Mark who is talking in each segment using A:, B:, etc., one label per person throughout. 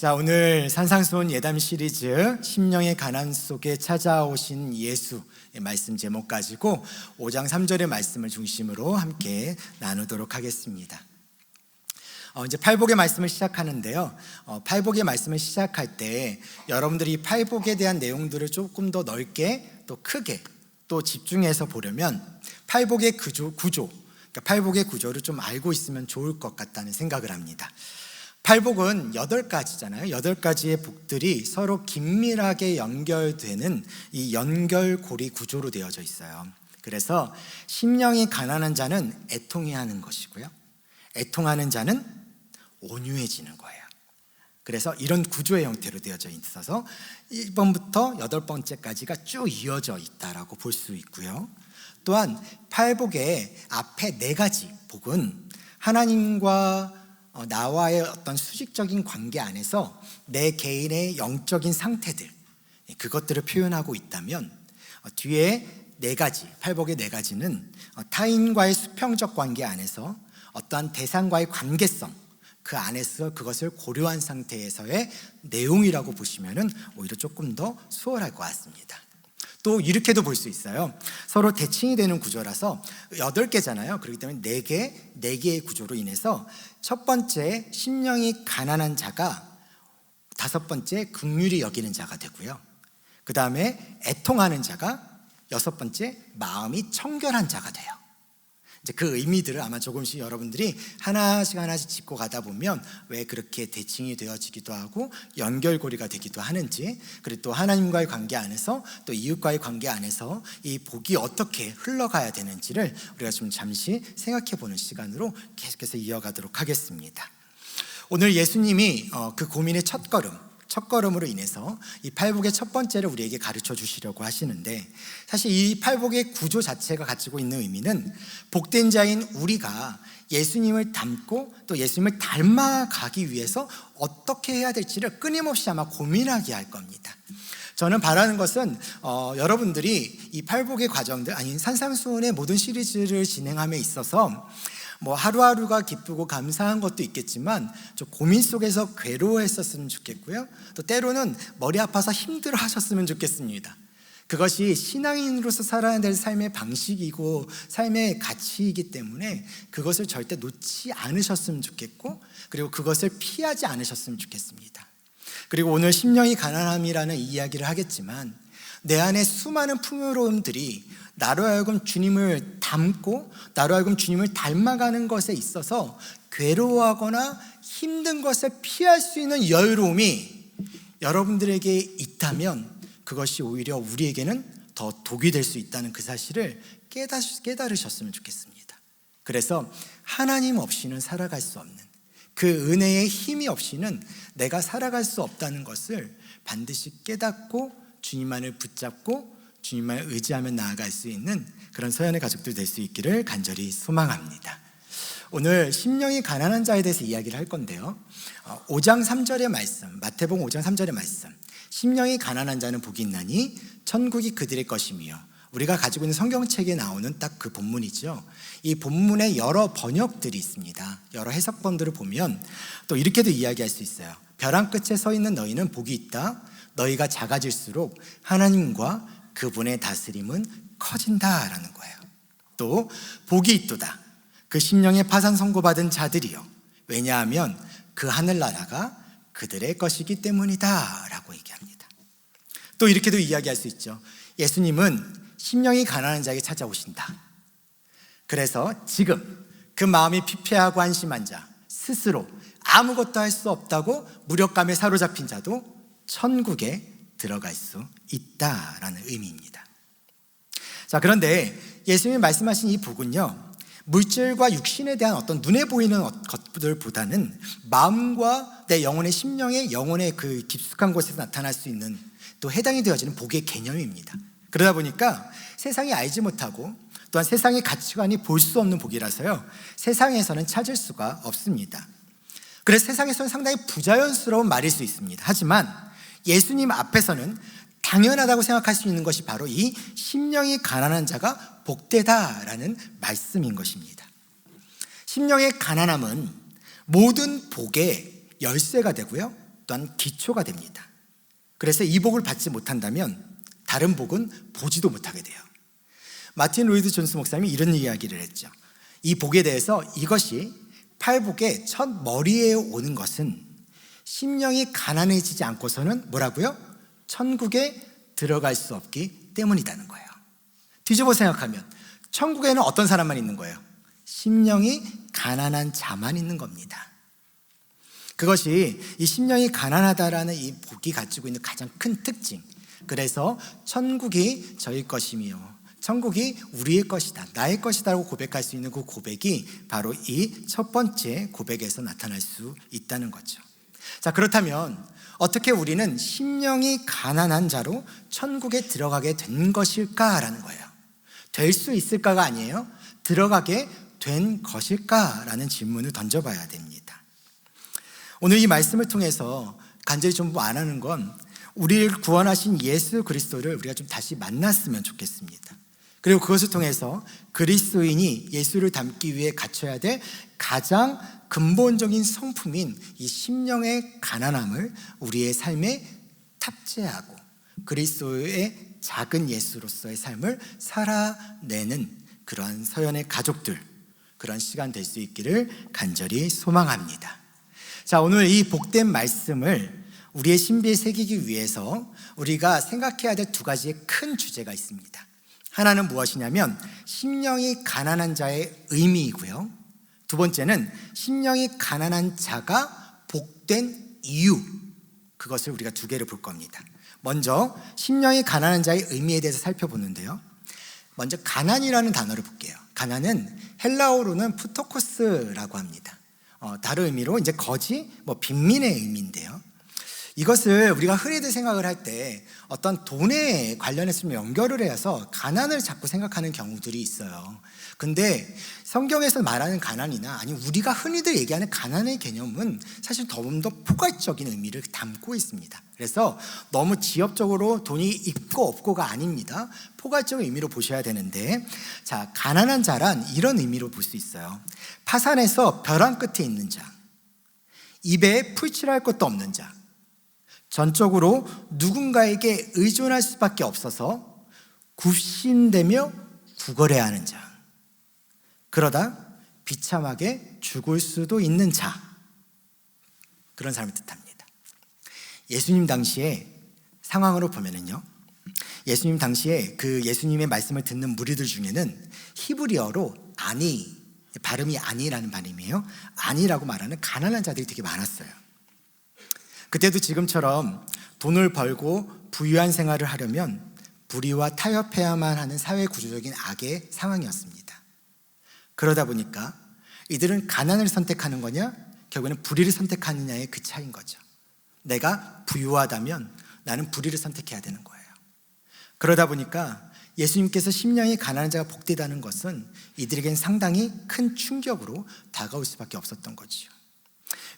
A: 자, 오늘 산상수훈 예담 시리즈 심령의 가난 속에 찾아오신 예수의 말씀 제목 가지고 5장 3절의 말씀을 중심으로 함께 나누도록 하겠습니다. 이제 팔복의 말씀을 시작하는데요. 팔복의 말씀을 시작할 때 여러분들이 팔복에 대한 내용들을 조금 더 넓게 또 크게 또 집중해서 보려면 팔복의 구조, 그러니까 팔복의 구조를 좀 알고 있으면 좋을 것 같다는 생각을 합니다. 팔복은 8가지잖아요. 8가지의 복들이 서로 긴밀하게 연결되는 이 연결고리 구조로 되어져 있어요. 그래서 심령이 가난한 자는 애통해야 하는 것이고요, 애통하는 자는 온유해지는 거예요. 그래서 이런 구조의 형태로 되어져 있어서 1번부터 8번째까지가 쭉 이어져 있다라고 볼 수 있고요. 또한 팔복의 앞에 4가지 복은 하나님과 나와의 어떤 수직적인 관계 안에서 내 개인의 영적인 상태들, 그것들을 표현하고 있다면 뒤에 4가지, 팔복의 4가지는 타인과의 수평적 관계 안에서 어떠한 대상과의 관계성, 그 안에서 그것을 고려한 상태에서의 내용이라고 보시면 오히려 조금 더 수월할 것 같습니다. 또 이렇게도 볼 수 있어요. 서로 대칭이 되는 구조라서 8개잖아요. 그렇기 때문에 4개의 구조로 인해서 첫 번째 심령이 가난한 자가 5번째 긍휼히 여기는 자가 되고요, 그 다음에 애통하는 자가 6번째 마음이 청결한 자가 돼요. 이제 그 의미들을 아마 조금씩 여러분들이 하나씩 짚고 가다 보면 왜 그렇게 대칭이 되어지기도 하고 연결고리가 되기도 하는지, 그리고 또 하나님과의 관계 안에서 또 이웃과의 관계 안에서 이 복이 어떻게 흘러가야 되는지를 우리가 좀 잠시 생각해 보는 시간으로 계속해서 이어가도록 하겠습니다. 오늘 예수님이 그 고민의 첫걸음으로 인해서 이 팔복의 첫 번째를 우리에게 가르쳐 주시려고 하시는데, 사실 이 팔복의 구조 자체가 가지고 있는 의미는 복된 자인 우리가 예수님을 닮고 또 예수님을 닮아가기 위해서 어떻게 해야 될지를 끊임없이 아마 고민하게 할 겁니다. 저는 바라는 것은 여러분들이 이 팔복의 과정들, 아니 산상수훈의 모든 시리즈를 진행함에 있어서 하루하루가 기쁘고 감사한 것도 있겠지만 좀 고민 속에서 괴로워했었으면 좋겠고요, 또 때로는 머리 아파서 힘들어 하셨으면 좋겠습니다. 그것이 신앙인으로서 살아야 될 삶의 방식이고 삶의 가치이기 때문에 그것을 절대 놓지 않으셨으면 좋겠고, 그리고 그것을 피하지 않으셨으면 좋겠습니다. 그리고 오늘 심령이 가난함이라는 이야기를 하겠지만 내 안에 수많은 풍요로움들이 나로 하여금 주님을 닮고 나로 하여금 주님을 닮아가는 것에 있어서 괴로워하거나 힘든 것을 피할 수 있는 여유로움이 여러분들에게 있다면 그것이 오히려 우리에게는 더 독이 될 수 있다는 그 사실을 깨달으셨으면 좋겠습니다. 그래서 하나님 없이는 살아갈 수 없는, 그 은혜의 힘이 없이는 내가 살아갈 수 없다는 것을 반드시 깨닫고 주님만을 붙잡고 주님만 의지하며 나아갈 수 있는 그런 서연의 가족들 될 수 있기를 간절히 소망합니다. 오늘 심령이 가난한 자에 대해서 이야기를 할 건데요, 5장 3절의 말씀, 마태복음 5장 3절의 말씀, 심령이 가난한 자는 복이 있나니 천국이 그들의 것이며, 우리가 가지고 있는 성경책에 나오는 딱 그 본문이죠. 이 본문에 여러 번역들이 있습니다. 여러 해석본들을 보면 또 이렇게도 이야기할 수 있어요. 벼랑 끝에 서 있는 너희는 복이 있다. 너희가 작아질수록 하나님과 그분의 다스림은 커진다라는 거예요. 또 복이 있도다. 그 심령에 파산 선고받은 자들이요. 왜냐하면 그 하늘나라가 그들의 것이기 때문이다 라고 얘기합니다. 또 이렇게도 이야기할 수 있죠. 예수님은 심령이 가난한 자에게 찾아오신다. 그래서 지금 그 마음이 피폐하고 한심한 자, 스스로 아무것도 할 수 없다고 무력감에 사로잡힌 자도 천국에 들어갈 수 있다라는 의미입니다. 자, 그런데 예수님이 말씀하신 이 복은요, 물질과 육신에 대한 어떤 눈에 보이는 것들보다는 마음과 내 영혼의 심령의 영혼의 그 깊숙한 곳에서 나타날 수 있는, 또 해당이 되어지는 복의 개념입니다. 그러다 보니까 세상이 알지 못하고 또한 세상의 가치관이 볼 수 없는 복이라서요, 세상에서는 찾을 수가 없습니다. 그래서 세상에서는 상당히 부자연스러운 말일 수 있습니다. 하지만 예수님 앞에서는 당연하다고 생각할 수 있는 것이 바로 이 심령이 가난한 자가 복되다라는 말씀인 것입니다. 심령의 가난함은 모든 복의 열쇠가 되고요, 어떠한 기초가 됩니다. 그래서 이 복을 받지 못한다면 다른 복은 보지도 못하게 돼요. 마틴 로이드 존스 목사님이 이런 이야기를 했죠. 이 복에 대해서 이것이 팔복의 첫 머리에 오는 것은 심령이 가난해지지 않고서는 뭐라고요? 천국에 들어갈 수 없기 때문이라는 거예요. 뒤집어 생각하면 천국에는 어떤 사람만 있는 거예요? 심령이 가난한 자만 있는 겁니다. 그것이 이 심령이 가난하다라는 이 복이 가지고 있는 가장 큰 특징. 그래서 천국이 저희 것이며 천국이 우리의 것이다, 나의 것이다라고 고백할 수 있는 그 고백이 바로 이 첫 번째 고백에서 나타날 수 있다는 거죠. 자, 그렇다면 어떻게 우리는 심령이 가난한 자로 천국에 들어가게 된 것일까라는 거예요. 될 수 있을까가 아니에요. 들어가게 된 것일까라는 질문을 던져봐야 됩니다. 오늘 이 말씀을 통해서 간절히 좀 안 하는 건 우리를 구원하신 예수 그리스도를 우리가 좀 다시 만났으면 좋겠습니다. 그리고 그것을 통해서 그리스도인이 예수를 닮기 위해 갖춰야 될 가장 근본적인 성품인 이 심령의 가난함을 우리의 삶에 탑재하고 그리스도의 작은 예수로서의 삶을 살아내는 그러한 서연의 가족들, 그런 시간 될 수 있기를 간절히 소망합니다. 자, 오늘 이 복된 말씀을 우리의 신비에 새기기 위해서 우리가 생각해야 될 두 가지의 큰 주제가 있습니다. 하나는 무엇이냐면 심령이 가난한 자의 의미이고요. 두 번째는 심령이 가난한 자가 복된 이유, 그것을 우리가 두 개를 볼 겁니다. 먼저 심령이 가난한 자의 의미에 대해서 살펴보는데요. 먼저 가난이라는 단어를 볼게요. 가난은 헬라어로는 푸토코스라고 합니다. 다른 의미로 이제 거지, 빈민의 의미인데요. 이것을 우리가 흔히들 생각을 할 때 어떤 돈에 관련해서 좀 연결을 해서 가난을 자꾸 생각하는 경우들이 있어요. 근데 성경에서 말하는 가난이나 아니면 우리가 흔히들 얘기하는 가난의 개념은 사실 더 포괄적인 의미를 담고 있습니다. 그래서 너무 지엽적으로 돈이 있고 없고가 아닙니다. 포괄적인 의미로 보셔야 되는데, 자, 가난한 자란 이런 의미로 볼 수 있어요. 파산에서 벼랑 끝에 있는 자, 입에 풀칠할 것도 없는 자, 전적으로 누군가에게 의존할 수밖에 없어서 굽신대며 구걸해야 하는 자, 그러다 비참하게 죽을 수도 있는 자, 그런 사람을 뜻합니다. 예수님 당시에 상황으로 보면은요, 예수님 당시에 그 예수님의 말씀을 듣는 무리들 중에는 히브리어로 아니, 발음이 아니라는 발음이에요. 아니라고 말하는 가난한 자들이 되게 많았어요. 그때도 지금처럼 돈을 벌고 부유한 생활을 하려면 불의와 타협해야만 하는 사회 구조적인 악의 상황이었습니다. 그러다 보니까 이들은 가난을 선택하는 거냐, 결국에는 불의를 선택하느냐의 그 차이인 거죠. 내가 부유하다면 나는 불의를 선택해야 되는 거예요. 그러다 보니까 예수님께서 심령이 가난한 자가 복되다는 것은 이들에겐 상당히 큰 충격으로 다가올 수밖에 없었던 거죠.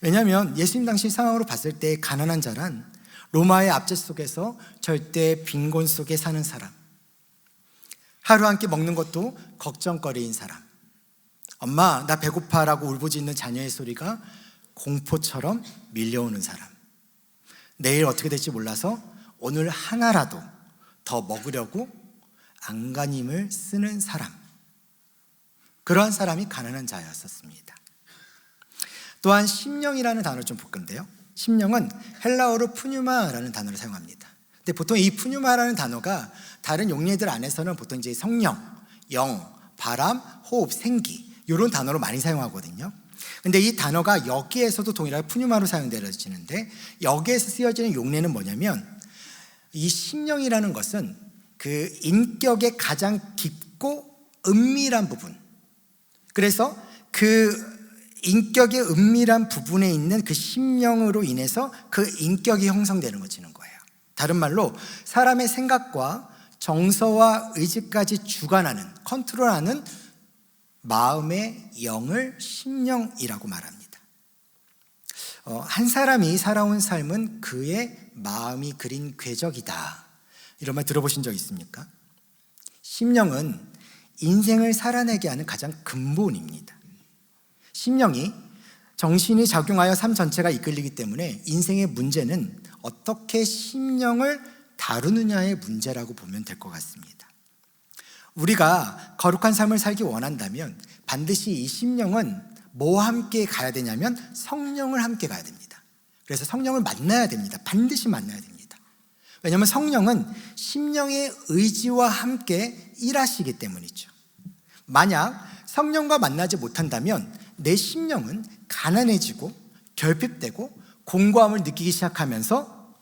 A: 왜냐하면 예수님 당시 상황으로 봤을 때 가난한 자란 로마의 압제 속에서 절대 빈곤 속에 사는 사람, 하루 한 끼 먹는 것도 걱정거리인 사람, 엄마 나 배고파라고 울부짖는 자녀의 소리가 공포처럼 밀려오는 사람, 내일 어떻게 될지 몰라서 오늘 하나라도 더 먹으려고 안간힘을 쓰는 사람, 그러한 사람이 가난한 자였었습니다. 또한 심령이라는 단어를 좀 볼 건데요, 심령은 헬라어로 푸뉴마라는 단어를 사용합니다. 근데 보통 이 푸뉴마라는 단어가 다른 용례들 안에서는 보통 이제 성령, 영, 바람, 호흡, 생기 이런 단어로 많이 사용하거든요. 근데 이 단어가 여기에서도 동일하게 푸뉴마로 사용되어지는데, 여기에서 쓰여지는 용례는 뭐냐면 이 심령이라는 것은 그 인격의 가장 깊고 은밀한 부분, 그래서 그 인격의 은밀한 부분에 있는 그 심령으로 인해서 그 인격이 형성되는 것이는 거예요. 다른 말로 사람의 생각과 정서와 의지까지 주관하는, 컨트롤하는 마음의 영을 심령이라고 말합니다. 한 사람이 살아온 삶은 그의 마음이 그린 궤적이다, 이런 말 들어보신 적 있습니까? 심령은 인생을 살아내게 하는 가장 근본입니다. 심령이 정신이 작용하여 삶 전체가 이끌리기 때문에 인생의 문제는 어떻게 심령을 다루느냐의 문제라고 보면 될 것 같습니다. 우리가 거룩한 삶을 살기 원한다면 반드시 이 심령은 뭐와 함께 가야 되냐면 성령을 함께 가야 됩니다. 그래서 성령을 만나야 됩니다. 반드시 만나야 됩니다. 왜냐하면 성령은 심령의 의지와 함께 일하시기 때문이죠. 만약 성령과 만나지 못한다면 내 심령은 가난해지고 결핍되고 공고함을 느끼기 시작하면서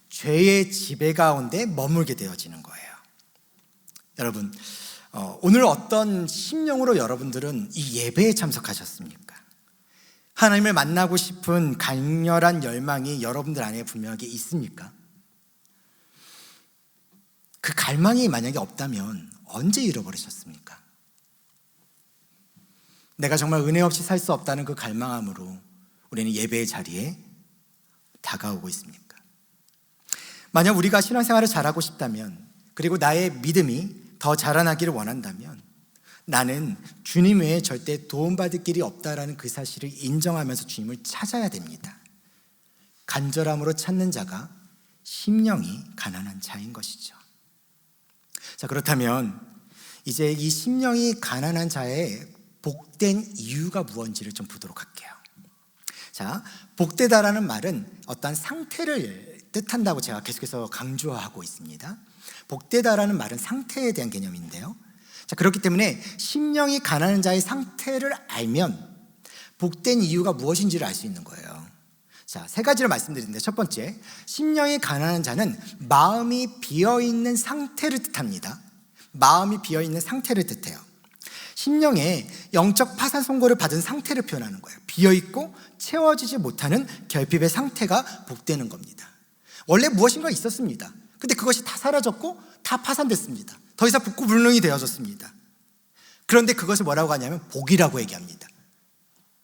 A: 죄의 지배 가운데 머물게 되어지는 거예요. 여러분, 오늘 어떤 심령으로 여러분들은 이 예배에 참석하셨습니까? 하나님을 만나고 싶은 강렬한 열망이 여러분들 안에 분명하게 있습니까? 그 갈망이 만약에 없다면 언제 잃어버리셨습니까? 내가 정말 은혜 없이 살 수 없다는 그 갈망함으로 우리는 예배의 자리에 다가오고 있습니까? 만약 우리가 신앙생활을 잘하고 싶다면, 그리고 나의 믿음이 더 자라나기를 원한다면 나는 주님 외에 절대 도움받을 길이 없다라는 그 사실을 인정하면서 주님을 찾아야 됩니다. 간절함으로 찾는 자가 심령이 가난한 자인 것이죠. 자, 그렇다면 이제 이 심령이 가난한 자의 복된 이유가 무엇인지를 좀 보도록 할게요. 자, 복되다라는 말은 어떠한 상태를 뜻한다고 제가 계속해서 강조하고 있습니다. 복되다라는 말은 상태에 대한 개념인데요. 자, 그렇기 때문에 심령이 가난한 자의 상태를 알면 복된 이유가 무엇인지를 알 수 있는 거예요. 자, 세 가지를 말씀드리는데, 첫 번째, 심령이 가난한 자는 마음이 비어있는 상태를 뜻합니다. 마음이 비어있는 상태를 뜻해요. 심령의 영적 파산 선고를 받은 상태를 표현하는 거예요. 비어있고 채워지지 못하는 결핍의 상태가 복되는 겁니다. 원래 무엇인가 있었습니다. 근데 그것이 다 사라졌고 다 파산됐습니다. 더 이상 붓고 불능이 되어졌습니다. 그런데 그것을 뭐라고 하냐면 복이라고 얘기합니다.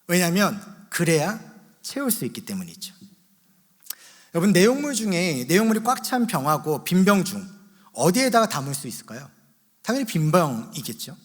A: 왜냐하면 그래야 채울 수 있기 때문이죠. 여러분, 내용물 중에 내용물이 꽉 찬 병하고 빈 병 중 어디에다가 담을 수 있을까요? 당연히 빈 병이겠죠.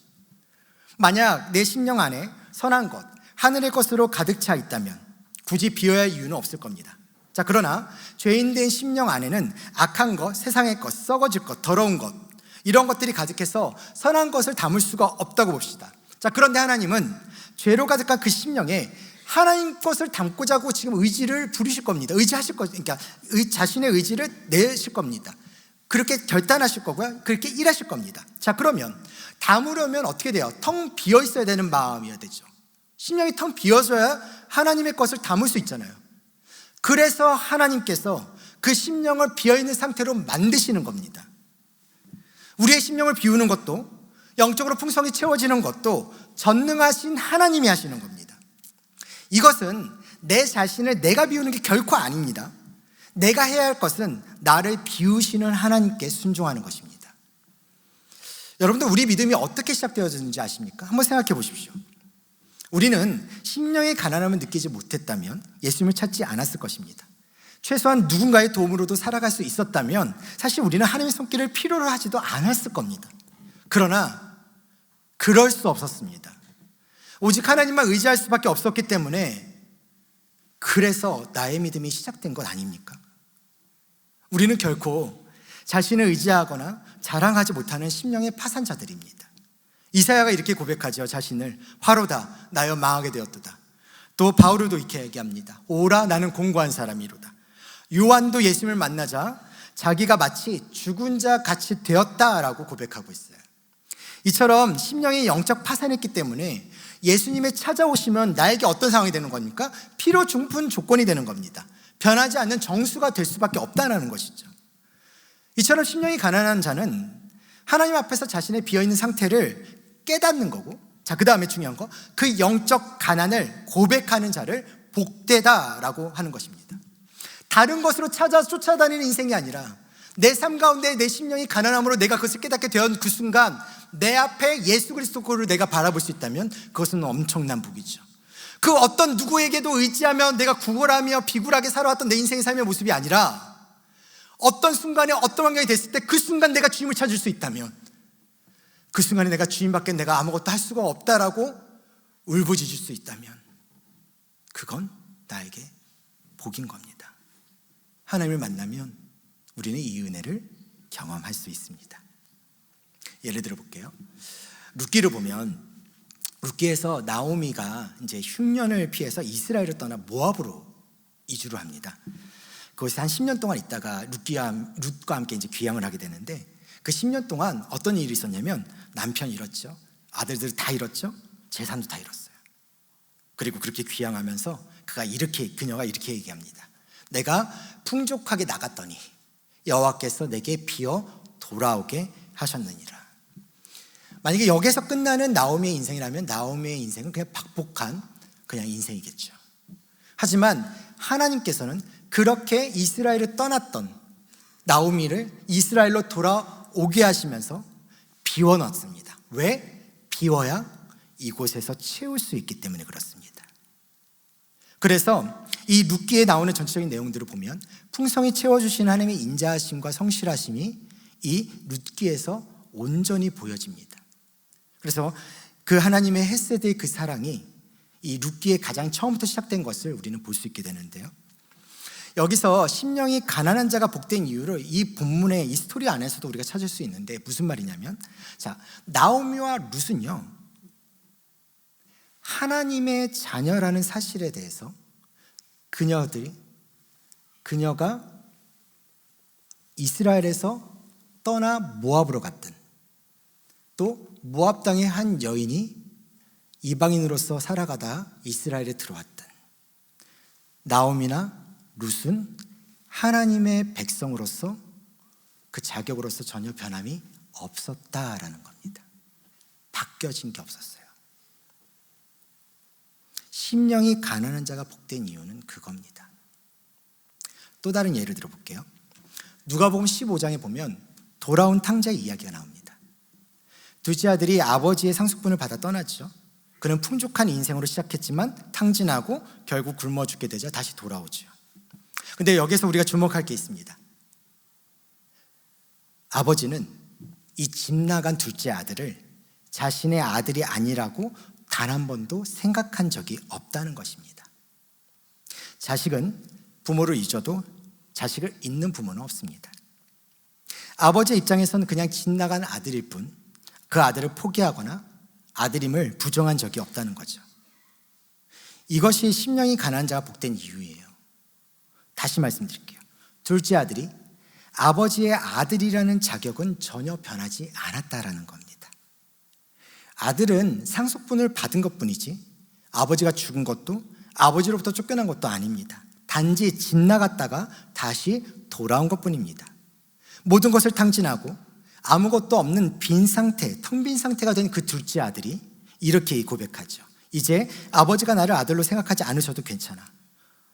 A: 만약 내 심령 안에 선한 것, 하늘의 것으로 가득 차 있다면 굳이 비워야 할 이유는 없을 겁니다. 자, 그러나 죄인된 심령 안에는 악한 것, 세상의 것, 썩어질 것, 더러운 것, 이런 것들이 가득해서 선한 것을 담을 수가 없다고 봅시다. 자, 그런데 하나님은 죄로 가득한 그 심령에 하나님 것을 담고자 하고 지금 의지를 부리실 겁니다. 의지하실 거, 그러니까 자신의 의지를 내실 겁니다. 그렇게 결단하실 거고요. 그렇게 일하실 겁니다. 자, 그러면 담으려면 어떻게 돼요? 텅 비어 있어야 되는 마음이어야 되죠. 심령이 텅 비어져야 하나님의 것을 담을 수 있잖아요. 그래서 하나님께서 그 심령을 비어있는 상태로 만드시는 겁니다. 우리의 심령을 비우는 것도, 영적으로 풍성히 채워지는 것도 전능하신 하나님이 하시는 겁니다. 이것은 내 자신을 내가 비우는 게 결코 아닙니다. 내가 해야 할 것은 나를 비우시는 하나님께 순종하는 것입니다. 여러분들, 우리 믿음이 어떻게 시작되어졌는지 아십니까? 한번 생각해 보십시오. 우리는 심령의 가난함을 느끼지 못했다면 예수님을 찾지 않았을 것입니다. 최소한 누군가의 도움으로도 살아갈 수 있었다면 사실 우리는 하나님의 손길을 필요로 하지도 않았을 겁니다. 그러나 그럴 수 없었습니다. 오직 하나님만 의지할 수밖에 없었기 때문에, 그래서 나의 믿음이 시작된 것 아닙니까? 우리는 결코 자신을 의지하거나 자랑하지 못하는 심령의 파산자들입니다. 이사야가 이렇게 고백하죠. 자신을 화로다 나여 망하게 되었도다. 또 바울도 이렇게 얘기합니다. 오라 나는 공고한 사람이로다. 요한도 예수님을 만나자 자기가 마치 죽은 자 같이 되었다라고 고백하고 있어요. 이처럼 심령이 영적 파산했기 때문에 예수님의 찾아오시면 나에게 어떤 상황이 되는 겁니까? 필요 중푼 조건이 되는 겁니다. 변하지 않는 정수가 될 수밖에 없다는 것이죠. 이처럼 심령이 가난한 자는 하나님 앞에서 자신의 비어있는 상태를 깨닫는 거고, 자, 그 다음에 중요한 거, 그 영적 가난을 고백하는 자를 복되다라고 하는 것입니다. 다른 것으로 쫓아다니는 인생이 아니라 내 삶 가운데 내 심령이 가난함으로 내가 그것을 깨닫게 된 그 순간 내 앞에 예수 그리스도를 내가 바라볼 수 있다면 그것은 엄청난 복이죠. 그 어떤 누구에게도 의지하며 내가 구걸하며 비굴하게 살아왔던 내 인생의 삶의 모습이 아니라 어떤 순간에 어떤 환경이 됐을 때 그 순간 내가 주님을 찾을 수 있다면, 그 순간에 내가 주님밖에 내가 아무것도 할 수가 없다라고 울부짖을 수 있다면, 그건 나에게 복인 겁니다. 하나님을 만나면 우리는 이 은혜를 경험할 수 있습니다. 예를 들어 볼게요. 룻기를 보면 룻기에서 나오미가 이제 흉년을 피해서 이스라엘을 떠나 모압으로 이주를 합니다. 그곳에 한 10년 동안 있다가 룻과 함께 이제 귀향을 하게 되는데, 그 10년 동안 어떤 일이 있었냐면 남편 잃었죠. 아들들 다 잃었죠. 재산도 다 잃었어요. 그리고 그렇게 귀향하면서 그녀가 이렇게 얘기합니다. 내가 풍족하게 나갔더니 여호와께서 내게 비어 돌아오게 하셨느니라. 만약에 여기서 끝나는 나오미의 인생이라면 나오미의 인생은 그냥 박복한 그냥 인생이겠죠. 하지만 하나님께서는 그렇게 이스라엘을 떠났던 나오미를 이스라엘로 돌아오게 하시면서 비워놨습니다. 왜? 비워야 이곳에서 채울 수 있기 때문에 그렇습니다. 그래서 이 룻기에 나오는 전체적인 내용들을 보면 풍성히 채워주신 하나님의 인자하심과 성실하심이 이 룻기에서 온전히 보여집니다. 그래서 그 하나님의 헤세드의 그 사랑이 이 룻기에 가장 처음부터 시작된 것을 우리는 볼 수 있게 되는데요. 여기서 심령이 가난한 자가 복된 이유를 이 본문의 이 스토리 안에서도 우리가 찾을 수 있는데, 무슨 말이냐면, 자, 나오미와 룻은요, 하나님의 자녀라는 사실에 대해서 그녀가 이스라엘에서 떠나 모압으로 갔든, 또 모압 땅의 한 여인이 이방인으로서 살아가다 이스라엘에 들어왔든, 나오미나 룻은 하나님의 백성으로서 그 자격으로서 전혀 변함이 없었다라는 겁니다. 바뀌어진 게 없었어요. 심령이 가난한 자가 복된 이유는 그겁니다. 또 다른 예를 들어볼게요. 누가복음 15장에 보면 돌아온 탕자의 이야기가 나옵니다. 둘째 아들이 아버지의 상속분을 받아 떠났죠. 그는 풍족한 인생으로 시작했지만 탕진하고 결국 굶어 죽게 되자 다시 돌아오죠. 근데 여기서 우리가 주목할 게 있습니다. 아버지는 이 집 나간 둘째 아들을 자신의 아들이 아니라고 단 한 번도 생각한 적이 없다는 것입니다. 자식은 부모를 잊어도 자식을 잊는 부모는 없습니다. 아버지의 입장에서는 그냥 집 나간 아들일 뿐, 그 아들을 포기하거나 아들임을 부정한 적이 없다는 거죠. 이것이 심령이 가난한 자가 복된 이유예요. 다시 말씀드릴게요. 둘째 아들이 아버지의 아들이라는 자격은 전혀 변하지 않았다라는 겁니다. 아들은 상속분을 받은 것뿐이지 아버지가 죽은 것도 아버지로부터 쫓겨난 것도 아닙니다. 단지 집 나갔다가 다시 돌아온 것뿐입니다. 모든 것을 탕진하고 아무것도 없는 빈 상태, 텅 빈 상태가 된 그 둘째 아들이 이렇게 고백하죠. 이제 아버지가 나를 아들로 생각하지 않으셔도 괜찮아.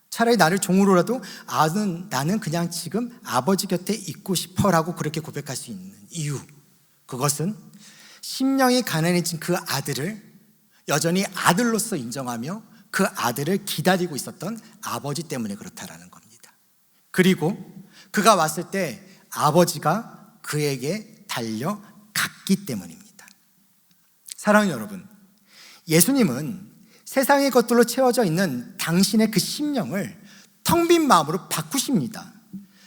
A: 차라리 나를 종으로라도 나는 그냥 지금 아버지 곁에 있고 싶어라고 그렇게 고백할 수 있는 이유, 그것은 심령이 가난해진 그 아들을 여전히 아들로서 인정하며 그 아들을 기다리고 있었던 아버지 때문에 그렇다라는 겁니다. 그리고 그가 왔을 때 아버지가 그에게 달려갔기 때문입니다. 사랑하는 여러분, 예수님은 세상의 것들로 채워져 있는 당신의 그 심령을 텅 빈 마음으로 바꾸십니다.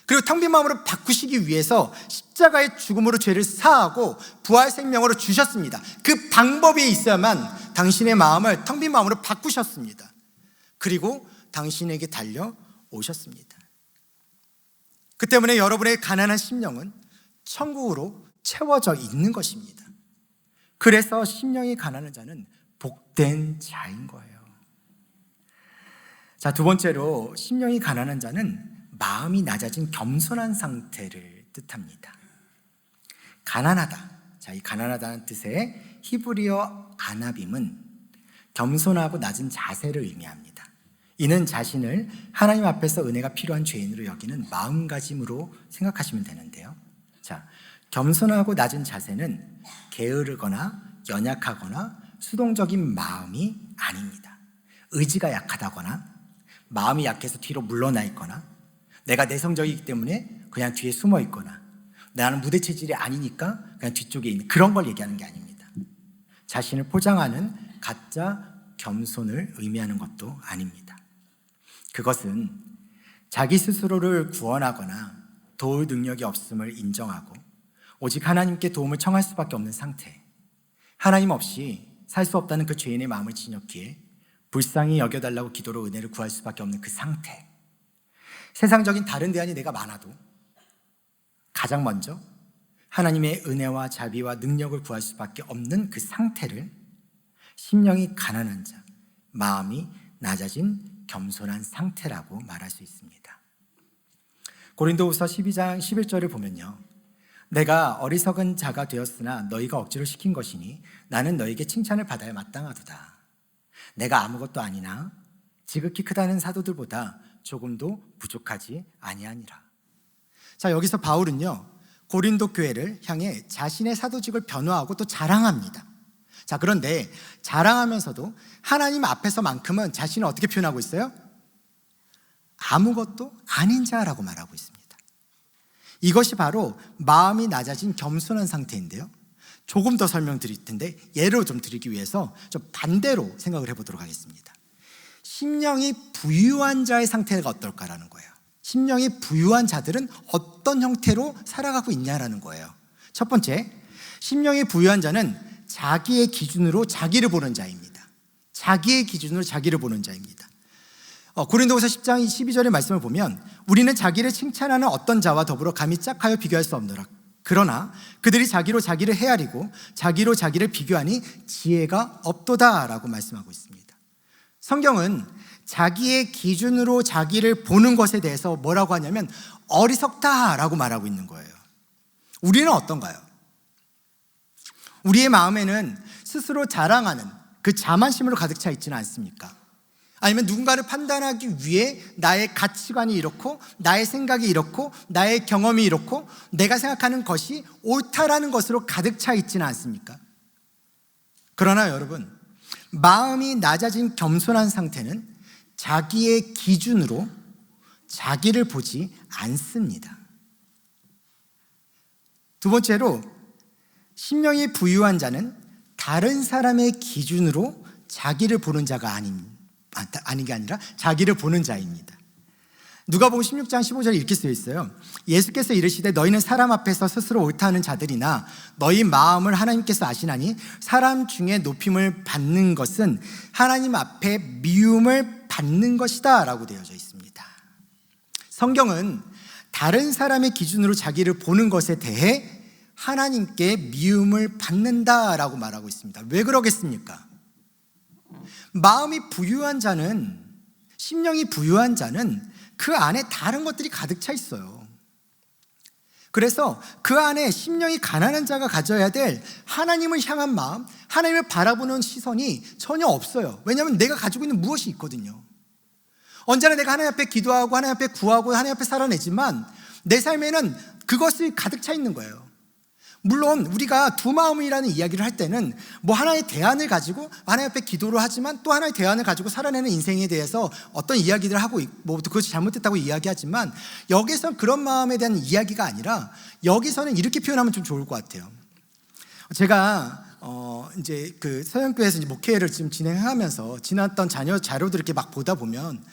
A: 그리고 텅 빈 마음으로 바꾸시기 위해서 십자가의 죽음으로 죄를 사하고 부활 생명으로 주셨습니다. 그 방법이 있어야만 당신의 마음을 텅 빈 마음으로 바꾸셨습니다. 그리고 당신에게 달려오셨습니다. 그 때문에 여러분의 가난한 심령은 천국으로 채워져 있는 것입니다. 그래서 심령이 가난한 자는 복된 자인 거예요. 자, 두 번째로 심령이 가난한 자는 마음이 낮아진 겸손한 상태를 뜻합니다. 가난하다. 자, 이 가난하다는 뜻의 히브리어 아나빔은 겸손하고 낮은 자세를 의미합니다. 이는 자신을 하나님 앞에서 은혜가 필요한 죄인으로 여기는 마음가짐으로 생각하시면 되는데요. 자, 겸손하고 낮은 자세는 게으르거나 연약하거나 수동적인 마음이 아닙니다. 의지가 약하다거나 마음이 약해서 뒤로 물러나 있거나 내가 내성적이기 때문에 그냥 뒤에 숨어 있거나 나는 무대 체질이 아니니까 그냥 뒤쪽에 있는 그런 걸 얘기하는 게 아닙니다. 자신을 포장하는 가짜 겸손을 의미하는 것도 아닙니다. 그것은 자기 스스로를 구원하거나 도울 능력이 없음을 인정하고 오직 하나님께 도움을 청할 수밖에 없는 상태, 하나님 없이 살 수 없다는 그 죄인의 마음을 진였기에 불쌍히 여겨달라고 기도로 은혜를 구할 수밖에 없는 그 상태, 세상적인 다른 대안이 내가 많아도 가장 먼저 하나님의 은혜와 자비와 능력을 구할 수밖에 없는 그 상태를 심령이 가난한 자, 마음이 낮아진 겸손한 상태라고 말할 수 있습니다. 고린도후서 12장 11절을 보면요, 내가 어리석은 자가 되었으나 너희가 억지로 시킨 것이니 나는 너희에게 칭찬을 받아야 마땅하도다. 내가 아무것도 아니나 지극히 크다는 사도들보다 조금도 부족하지 아니하니라. 자, 여기서 바울은요, 고린도 교회를 향해 자신의 사도직을 변호하고 또 자랑합니다. 자, 그런데 자랑하면서도 하나님 앞에서만큼은 자신을 어떻게 표현하고 있어요? 아무것도 아닌 자라고 말하고 있습니다. 이것이 바로 마음이 낮아진 겸손한 상태인데요, 조금 더 설명드릴 텐데 예로 좀 드리기 위해서 좀 반대로 생각을 해보도록 하겠습니다. 심령이 부유한 자의 상태가 어떨까라는 거예요. 심령이 부유한 자들은 어떤 형태로 살아가고 있냐라는 거예요. 첫 번째, 심령이 부유한 자는 자기의 기준으로 자기를 보는 자입니다. 자기의 기준으로 자기를 보는 자입니다. 고린도후서 10장 12절의 말씀을 보면 우리는 자기를 칭찬하는 어떤 자와 더불어 감히 짝하여 비교할 수 없노라. 그러나 그들이 자기로 자기를 헤아리고 자기로 자기를 비교하니 지혜가 없도다라고 말씀하고 있습니다. 성경은 자기의 기준으로 자기를 보는 것에 대해서 뭐라고 하냐면 어리석다라고 말하고 있는 거예요. 우리는 어떤가요? 우리의 마음에는 스스로 자랑하는 그 자만심으로 가득 차 있지는 않습니까? 아니면 누군가를 판단하기 위해 나의 가치관이 이렇고 나의 생각이 이렇고 나의 경험이 이렇고 내가 생각하는 것이 옳다라는 것으로 가득 차 있지는 않습니까? 그러나 여러분, 마음이 낮아진 겸손한 상태는 자기의 기준으로 자기를 보지 않습니다. 두 번째로, 심령이 부유한 자는 다른 사람의 기준으로 자기를 보는 자가 아닌 게 아니라 자기를 보는 자입니다. 누가복음 16장 15절에 이렇게 쓰여 있어요. 예수께서 이르시되 너희는 사람 앞에서 스스로 옳다 하는 자들이나 너희 마음을 하나님께서 아시나니 사람 중에 높임을 받는 것은 하나님 앞에 미움을 받는 것이다 라고 되어져 있습니다. 성경은 다른 사람의 기준으로 자기를 보는 것에 대해 하나님께 미움을 받는다라고 말하고 있습니다. 왜 그러겠습니까? 마음이 부유한 자는, 심령이 부유한 자는 그 안에 다른 것들이 가득 차 있어요. 그래서 그 안에 심령이 가난한 자가 가져야 될 하나님을 향한 마음, 하나님을 바라보는 시선이 전혀 없어요. 왜냐하면 내가 가지고 있는 무엇이 있거든요. 언제나 내가 하나님 앞에 기도하고 하나님 앞에 구하고 하나님 앞에 살아내지만 내 삶에는 그것이 가득 차 있는 거예요. 물론 우리가 두 마음이라는 이야기를 할 때는 뭐 하나의 대안을 가지고 하나님 앞에 기도를 하지만 또 하나의 대안을 가지고 살아내는 인생에 대해서 어떤 이야기를 하고 뭐 그것이 잘못됐다고 이야기하지만 여기서 그런 마음에 대한 이야기가 아니라 여기서는 이렇게 표현하면 좀 좋을 것 같아요. 제가 이제 그 서영교회에서 이제 목회를 지금 진행하면서 지났던 자료들을 이렇게 막 보다 보면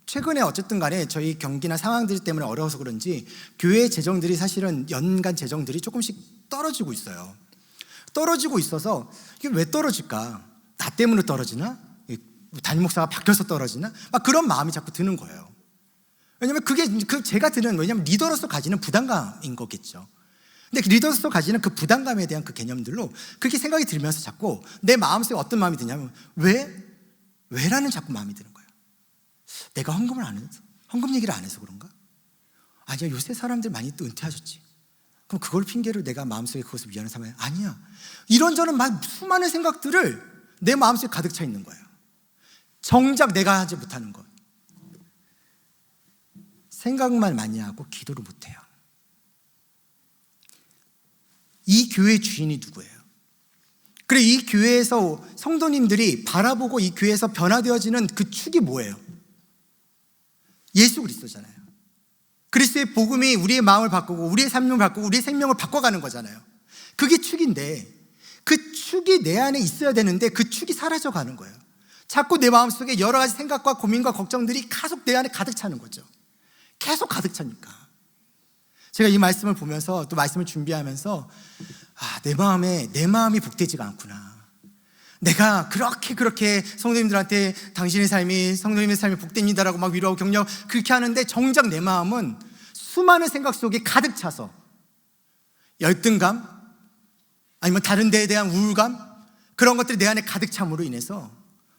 A: 최근에 어쨌든 간에 저희 경기나 상황들 때문에 어려워서 그런지 교회 재정들이 사실은 연간 재정들이 조금씩 떨어지고 있어요. 떨어지고 있어서 이게 왜 떨어질까? 나 때문에 떨어지나? 담임 목사가 바뀌어서 떨어지나? 막 그런 마음이 자꾸 드는 거예요. 왜냐면 그게 제가 드는, 왜냐면 리더로서 가지는 부담감인 거겠죠. 근데 리더로서 가지는 그 부담감에 대한 그 개념들로 그렇게 생각이 들면서 자꾸 내 마음속에 어떤 마음이 드냐면 왜라는 자꾸 마음이 드는 거예요. 내가 헌금을 안 해서, 헌금 얘기를 안 해서 그런가? 아니야, 요새 사람들 많이 또 은퇴하셨지. 그럼 그걸 핑계로 내가 마음속에 그것을 미안을 삼아야? 아니야. 이런저런 수많은 생각들을 내 마음속에 가득 차 있는 거예요. 정작 내가 하지 못하는 것. 생각만 많이 하고 기도를 못해요. 이 교회 주인이 누구예요? 그리고 이 교회에서 성도님들이 바라보고 이 교회에서 변화되어지는 그 축이 뭐예요? 예수 그리스도잖아요. 그리스도의 복음이 우리의 마음을 바꾸고 우리의 삶을 바꾸고 우리의 생명을 바꿔가는 거잖아요. 그게 축인데 그 축이 내 안에 있어야 되는데 그 축이 사라져가는 거예요. 자꾸 내 마음속에 여러 가지 생각과 고민과 걱정들이 계속 내 안에 가득 차는 거죠. 계속 가득 차니까. 제가 이 말씀을 보면서 또 말씀을 준비하면서 내 마음이 복되지가 않구나. 내가 그렇게 성도님들한테 성도님의 삶이 복됩니다라고 막 위로하고 격려 그렇게 하는데 정작 내 마음은 수많은 생각 속에 가득 차서 열등감 아니면 다른 데에 대한 우울감 그런 것들이 내 안에 가득 참으로 인해서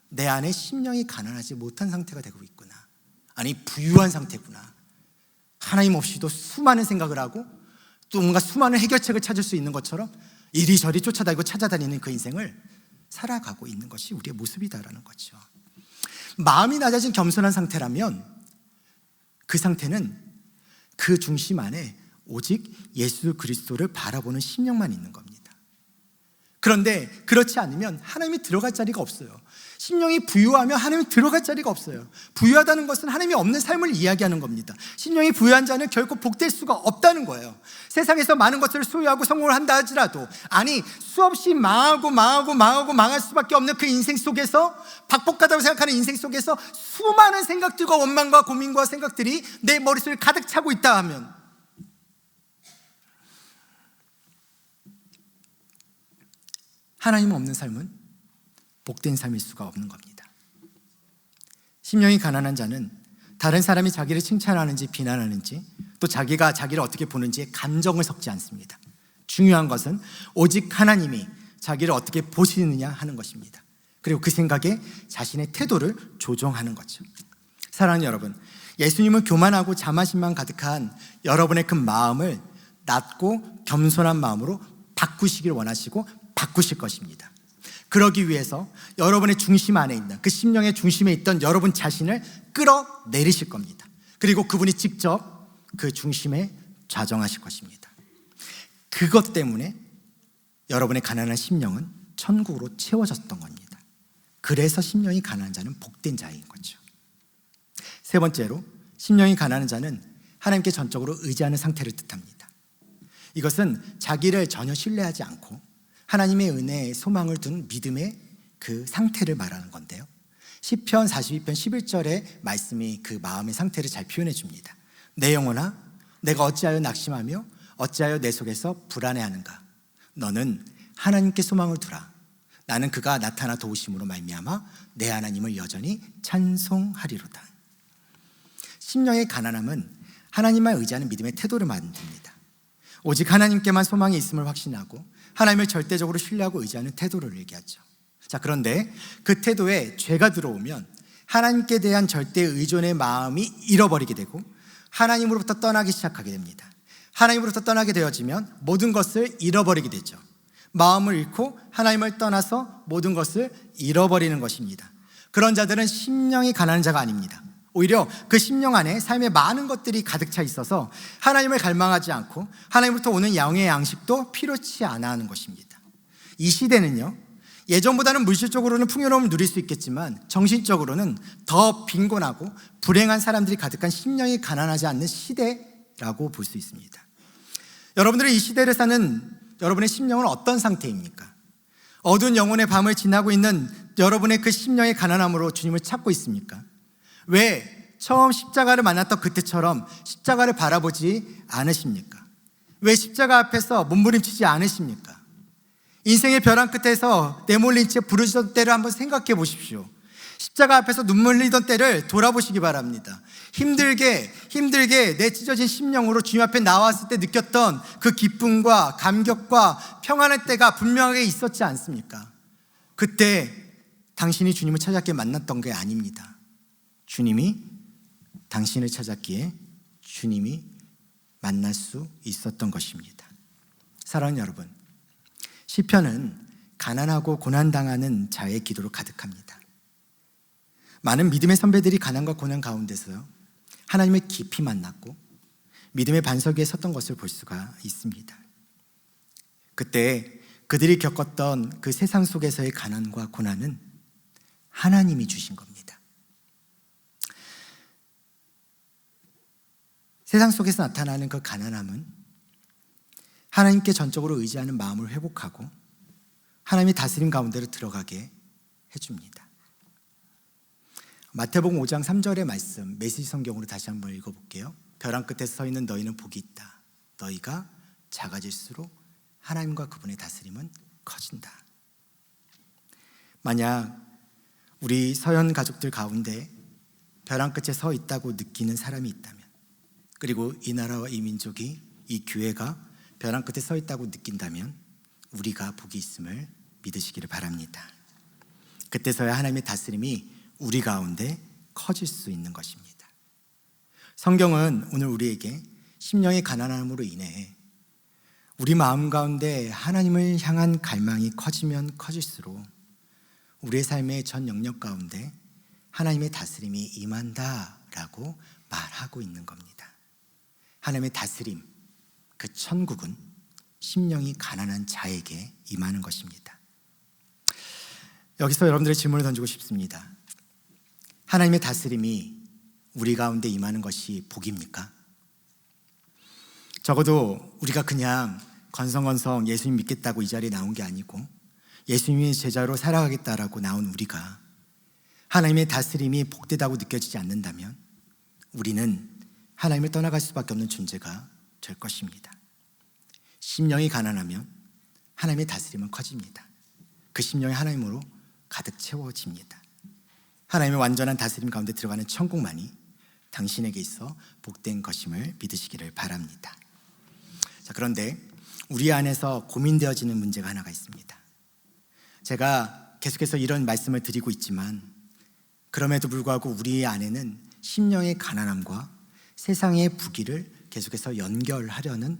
A: 내 안에 심령이 가난하지 못한 상태가 되고 있구나. 아니 부유한 상태구나. 하나님 없이도 수많은 생각을 하고 또 뭔가 수많은 해결책을 찾을 수 있는 것처럼 이리저리 쫓아다니고 찾아다니는 그 인생을 살아가고 있는 것이 우리의 모습이다라는 거죠. 마음이 낮아진 겸손한 상태라면 그 상태는 그 중심 안에 오직 예수 그리스도를 바라보는 심령만 있는 겁니다. 그런데 그렇지 않으면 하나님이 들어갈 자리가 없어요. 심령이 부유하면 하나님이 들어갈 자리가 없어요. 부유하다는 것은 하나님이 없는 삶을 이야기하는 겁니다. 심령이 부유한 자는 결코 복될 수가 없다는 거예요. 세상에서 많은 것을 소유하고 성공을 한다 하더라도 수없이 망할 수밖에 없는 그 인생 속에서 박복하다고 생각하는 인생 속에서 수많은 생각들과 원망과 고민과 생각들이 내 머릿속에 가득 차고 있다 하면 하나님 없는 삶은 복된 삶일 수가 없는 겁니다. 심령이 가난한 자는 다른 사람이 자기를 칭찬하는지 비난하는지 또 자기가 자기를 어떻게 보는지에 감정을 섞지 않습니다. 중요한 것은 오직 하나님이 자기를 어떻게 보시느냐 하는 것입니다. 그리고 그 생각에 자신의 태도를 조정하는 거죠. 사랑하는 여러분, 예수님은 교만하고 자만심만 가득한 여러분의 그 마음을 낮고 겸손한 마음으로 바꾸시길 원하시고 바꾸실 것입니다. 그러기 위해서 여러분의 중심 안에 있는 그 심령의 중심에 있던 여러분 자신을 끌어내리실 겁니다. 그리고 그분이 직접 그 중심에 좌정하실 것입니다. 그것 때문에 여러분의 가난한 심령은 천국으로 채워졌던 겁니다. 그래서 심령이 가난한 자는 복된 자인 거죠. 세 번째로 심령이 가난한 자는 하나님께 전적으로 의지하는 상태를 뜻합니다. 이것은 자기를 전혀 신뢰하지 않고 하나님의 은혜에 소망을 둔 믿음의 그 상태를 말하는 건데요. 시편 42편 11절의 말씀이 그 마음의 상태를 잘 표현해 줍니다. 내 영혼아 내가 어찌하여 낙심하며 어찌하여 내 속에서 불안해하는가. 너는 하나님께 소망을 두라. 나는 그가 나타나 도우심으로 말미암아 내 하나님을 여전히 찬송하리로다. 심령의 가난함은 하나님만 의지하는 믿음의 태도를 만듭니다. 오직 하나님께만 소망이 있음을 확신하고 하나님을 절대적으로 신뢰하고 의지하는 태도를 얘기하죠. 자, 그런데 그 태도에 죄가 들어오면 하나님께 대한 절대 의존의 마음이 잃어버리게 되고 하나님으로부터 떠나기 시작하게 됩니다. 하나님으로부터 떠나게 되어지면 모든 것을 잃어버리게 되죠. 마음을 잃고 하나님을 떠나서 모든 것을 잃어버리는 것입니다. 그런 자들은 심령이 가난한 자가 아닙니다. 오히려 그 심령 안에 삶의 많은 것들이 가득 차 있어서 하나님을 갈망하지 않고 하나님부터 오는 영의 양식도 필요치 않아 하는 것입니다. 이 시대는요, 예전보다는 물질적으로는 풍요로움을 누릴 수 있겠지만 정신적으로는 더 빈곤하고 불행한 사람들이 가득한 심령이 가난하지 않는 시대라고 볼 수 있습니다. 여러분들은 이 시대를 사는 여러분의 심령은 어떤 상태입니까? 어두운 영혼의 밤을 지나고 있는 여러분의 그 심령의 가난함으로 주님을 찾고 있습니까? 왜 처음 십자가를 만났던 그때처럼 십자가를 바라보지 않으십니까? 왜 십자가 앞에서 몸부림치지 않으십니까? 인생의 벼랑 끝에서 내몰린 채 부르짖던 때를 한번 생각해 보십시오. 십자가 앞에서 눈물 흘리던 때를 돌아보시기 바랍니다. 힘들게 내 찢어진 심령으로 주님 앞에 나왔을 때 느꼈던 그 기쁨과 감격과 평안할 때가 분명하게 있었지 않습니까? 그때 당신이 주님을 찾았기에 만났던 게 아닙니다. 주님이 당신을 찾았기에 주님이 만날 수 있었던 것입니다. 사랑하는 여러분, 시편은 가난하고 고난당하는 자의 기도로 가득합니다. 많은 믿음의 선배들이 가난과 고난 가운데서 하나님을 깊이 만났고 믿음의 반석 위에 섰던 것을 볼 수가 있습니다. 그때 그들이 겪었던 그 세상 속에서의 가난과 고난은 하나님이 주신 겁니다. 세상 속에서 나타나는 그 가난함은 하나님께 전적으로 의지하는 마음을 회복하고 하나님의 다스림 가운데로 들어가게 해줍니다. 마태복음 5장 3절의 말씀 메시지 성경으로 다시 한번 읽어볼게요. 벼랑 끝에 서 있는 너희는 복이 있다. 너희가 작아질수록 하나님과 그분의 다스림은 커진다. 만약 우리 서현 가족들 가운데 벼랑 끝에 서 있다고 느끼는 사람이 있다면, 그리고 이 나라와 이 민족이, 이 교회가 벼랑 끝에 서 있다고 느낀다면 우리가 복이 있음을 믿으시기를 바랍니다. 그때서야 하나님의 다스림이 우리 가운데 커질 수 있는 것입니다. 성경은 오늘 우리에게 심령의 가난함으로 인해 우리 마음 가운데 하나님을 향한 갈망이 커지면 커질수록 우리의 삶의 전 영역 가운데 하나님의 다스림이 임한다라고 말하고 있는 겁니다. 하나님의 다스림, 그 천국은 심령이 가난한 자에게 임하는 것입니다. 여기서 여러분들의 질문을 던지고 싶습니다. 하나님의 다스림이 우리 가운데 임하는 것이 복입니까? 적어도 우리가 그냥 건성건성 예수님 믿겠다고 이 자리에 나온 게 아니고 예수님의 제자로 살아가겠다라고 나온 우리가 하나님의 다스림이 복되다고 느껴지지 않는다면 우리는 하나님을 떠나갈 수밖에 없는 존재가 될 것입니다. 심령이 가난하면 하나님의 다스림은 커집니다. 그 심령이 하나님으로 가득 채워집니다. 하나님의 완전한 다스림 가운데 들어가는 천국만이 당신에게 있어 복된 것임을 믿으시기를 바랍니다. 자, 그런데 우리 안에서 고민되어지는 문제가 하나가 있습니다. 제가 계속해서 이런 말씀을 드리고 있지만 그럼에도 불구하고 우리 안에는 심령의 가난함과 세상의 부귀를 계속해서 연결하려는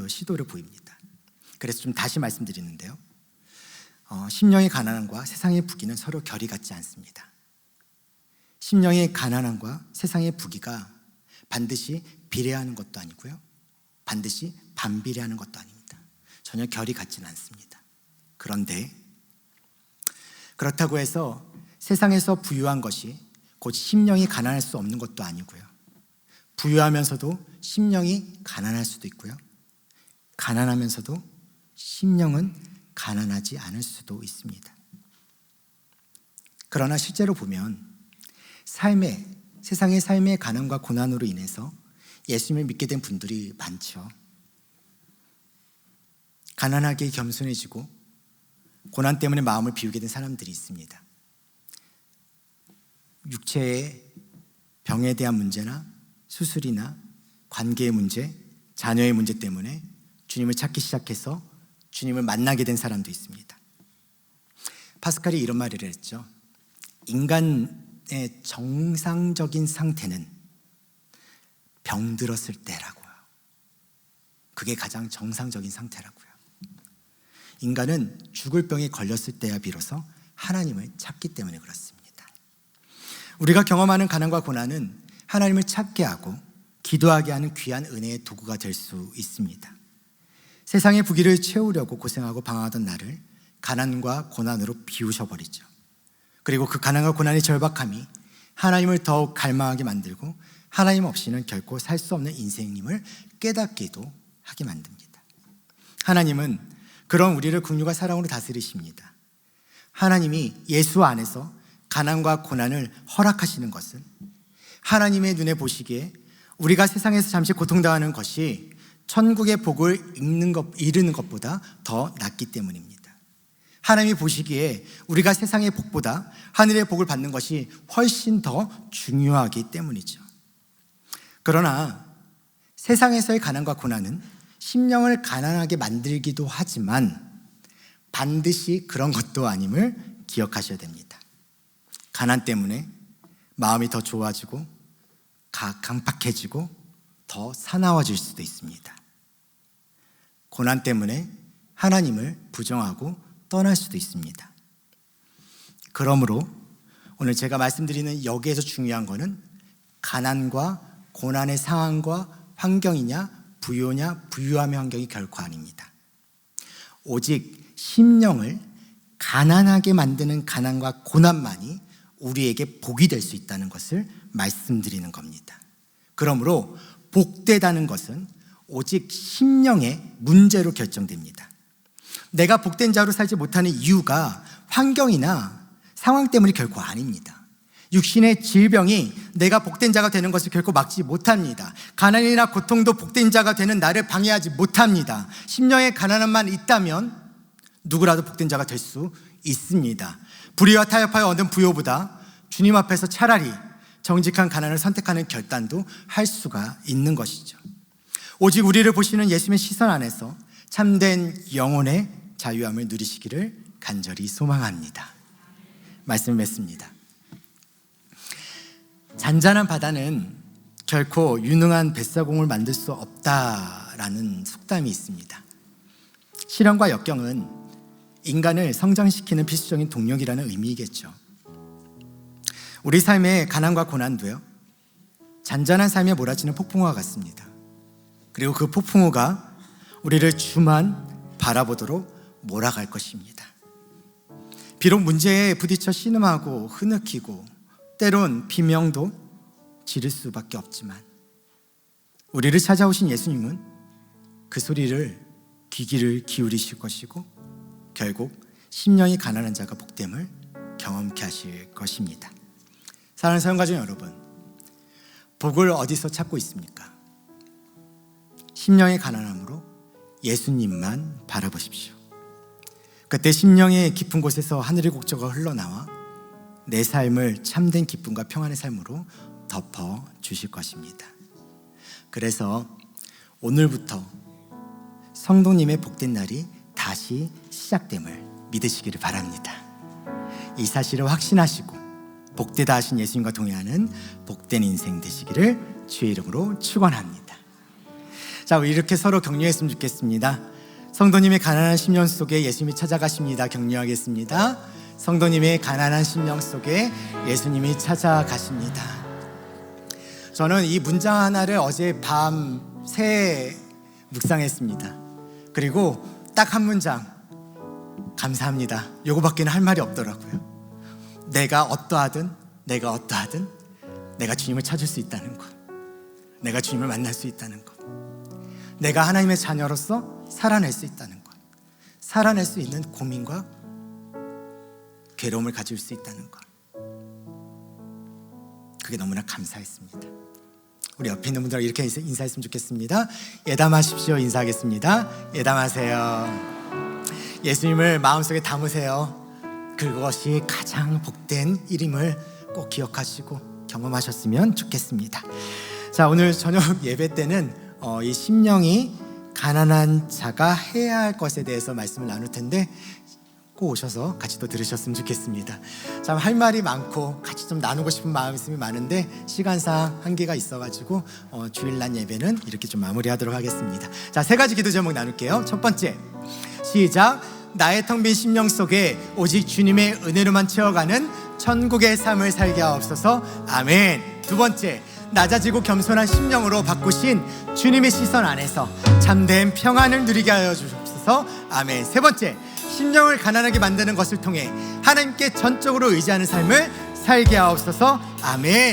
A: 시도를 보입니다. 그래서 좀 다시 말씀드리는데요. 심령의 가난함과 세상의 부귀는 서로 결이 같지 않습니다. 심령의 가난함과 세상의 부귀가 반드시 비례하는 것도 아니고요, 반드시 반비례하는 것도 아닙니다. 전혀 결이 같지는 않습니다. 그런데 그렇다고 해서 세상에서 부유한 것이 곧 심령이 가난할 수 없는 것도 아니고요, 부유하면서도 심령이 가난할 수도 있고요, 가난하면서도 심령은 가난하지 않을 수도 있습니다. 그러나 실제로 보면 세상의 삶의 가난과 고난으로 인해서 예수님을 믿게 된 분들이 많죠. 가난하게 겸손해지고 고난 때문에 마음을 비우게 된 사람들이 있습니다. 육체의 병에 대한 문제나 수술이나 관계의 문제, 자녀의 문제 때문에 주님을 찾기 시작해서 주님을 만나게 된 사람도 있습니다. 파스칼이 이런 말을 했죠. 인간의 정상적인 상태는 병들었을 때라고요. 그게 가장 정상적인 상태라고요. 인간은 죽을 병에 걸렸을 때야 비로소 하나님을 찾기 때문에 그렇습니다. 우리가 경험하는 가난과 고난은 하나님을 찾게 하고 기도하게 하는 귀한 은혜의 도구가 될 수 있습니다. 세상의 부귀를 채우려고 고생하고 방황하던 나를 가난과 고난으로 비우셔버리죠. 그리고 그 가난과 고난의 절박함이 하나님을 더욱 갈망하게 만들고 하나님 없이는 결코 살 수 없는 인생임을 깨닫기도 하게 만듭니다. 하나님은 그런 우리를 긍휼과 사랑으로 다스리십니다. 하나님이 예수 안에서 가난과 고난을 허락하시는 것은 하나님의 눈에 보시기에 우리가 세상에서 잠시 고통당하는 것이 천국의 복을 이루는 것보다 더 낫기 때문입니다. 하나님이 보시기에 우리가 세상의 복보다 하늘의 복을 받는 것이 훨씬 더 중요하기 때문이죠. 그러나 세상에서의 가난과 고난은 심령을 가난하게 만들기도 하지만 반드시 그런 것도 아님을 기억하셔야 됩니다. 가난 때문에 마음이 더 좋아지고 강팍해지고 더 사나워질 수도 있습니다. 고난 때문에 하나님을 부정하고 떠날 수도 있습니다. 그러므로 오늘 제가 말씀드리는 여기에서 중요한 것은 가난과 고난의 상황과 환경이냐 부유냐 부유함의 환경이 결코 아닙니다. 오직 심령을 가난하게 만드는 가난과 고난만이 우리에게 복이 될 수 있다는 것을 말씀드리는 겁니다. 그러므로 복되다는 것은 오직 심령의 문제로 결정됩니다. 내가 복된 자로 살지 못하는 이유가 환경이나 상황 때문이 결코 아닙니다. 육신의 질병이 내가 복된 자가 되는 것을 결코 막지 못합니다. 가난이나 고통도 복된 자가 되는 나를 방해하지 못합니다. 심령의 가난함만 있다면 누구라도 복된 자가 될 수 있습니다. 불의와 타협하여 얻은 부요보다 주님 앞에서 차라리 정직한 가난을 선택하는 결단도 할 수가 있는 것이죠. 오직 우리를 보시는 예수님의 시선 안에서 참된 영혼의 자유함을 누리시기를 간절히 소망합니다. 말씀을 맺습니다. 잔잔한 바다는 결코 유능한 뱃사공을 만들 수 없다라는 속담이 있습니다. 시련과 역경은 인간을 성장시키는 필수적인 동력이라는 의미이겠죠. 우리 삶의 가난과 고난도요, 잔잔한 삶에 몰아치는 폭풍우와 같습니다. 그리고 그 폭풍우가 우리를 주만 바라보도록 몰아갈 것입니다. 비록 문제에 부딪혀 신음하고 흐느끼고 때론 비명도 지를 수밖에 없지만 우리를 찾아오신 예수님은 그 소리를 귀를 기울이실 것이고 결국 심령이 가난한 자가 복됨을 경험케 하실 것입니다. 사랑하는 사용가족 여러분, 복을 어디서 찾고 있습니까? 심령의 가난함으로 예수님만 바라보십시오. 그때 심령의 깊은 곳에서 하늘의 곡조가 흘러나와 내 삶을 참된 기쁨과 평안의 삶으로 덮어주실 것입니다. 그래서 오늘부터 성도님의 복된 날이 다시 시작됨을 믿으시기를 바랍니다. 이 사실을 확신하시고 복되다 하신 예수님과 동행하는 복된 인생 되시기를 주의 이름으로 축원합니다. 자, 우리 이렇게 서로 격려했으면 좋겠습니다. 성도님의 가난한 심령 속에 예수님이 찾아가십니다. 격려하겠습니다. 성도님의 가난한 심령 속에 예수님이 찾아가십니다. 저는 이 문장 하나를 어제 밤새 묵상했습니다. 그리고 딱 한 문장, 감사합니다. 요거밖에는 할 말이 없더라고요. 내가 어떠하든 내가 주님을 찾을 수 있다는 것, 내가 주님을 만날 수 있다는 것, 내가 하나님의 자녀로서 살아낼 수 있다는 것, 살아낼 수 있는 고민과 괴로움을 가질 수 있다는 것, 그게 너무나 감사했습니다. 우리 옆에 있는 분들 이렇게 인사했으면 좋겠습니다. 예담하십시오. 인사하겠습니다. 예담하세요. 예수님을 마음속에 담으세요. 그것이 가장 복된 일임을 꼭 기억하시고 경험하셨으면 좋겠습니다. 자, 오늘 저녁 예배 때는 이 심령이 가난한 자가 해야 할 것에 대해서 말씀을 나눌 텐데 꼭 오셔서 같이 또 들으셨으면 좋겠습니다. 참 할 말이 많고 같이 좀 나누고 싶은 마음이 많은데 시간상 한계가 있어가지고 주일날 예배는 이렇게 좀 마무리하도록 하겠습니다. 자, 3가지 기도 제목 나눌게요. 첫 번째, 시작. 나의 텅 빈 심령 속에 오직 주님의 은혜로만 채워가는 천국의 삶을 살게 하옵소서. 아멘. 두 번째, 낮아지고 겸손한 심령으로 바꾸신 주님의 시선 안에서 참된 평안을 누리게 하여 주옵소서. 아멘. 세 번째, 심령을 가난하게 만드는 것을 통해 하나님께 전적으로 의지하는 삶을 살게 하옵소서. 아멘.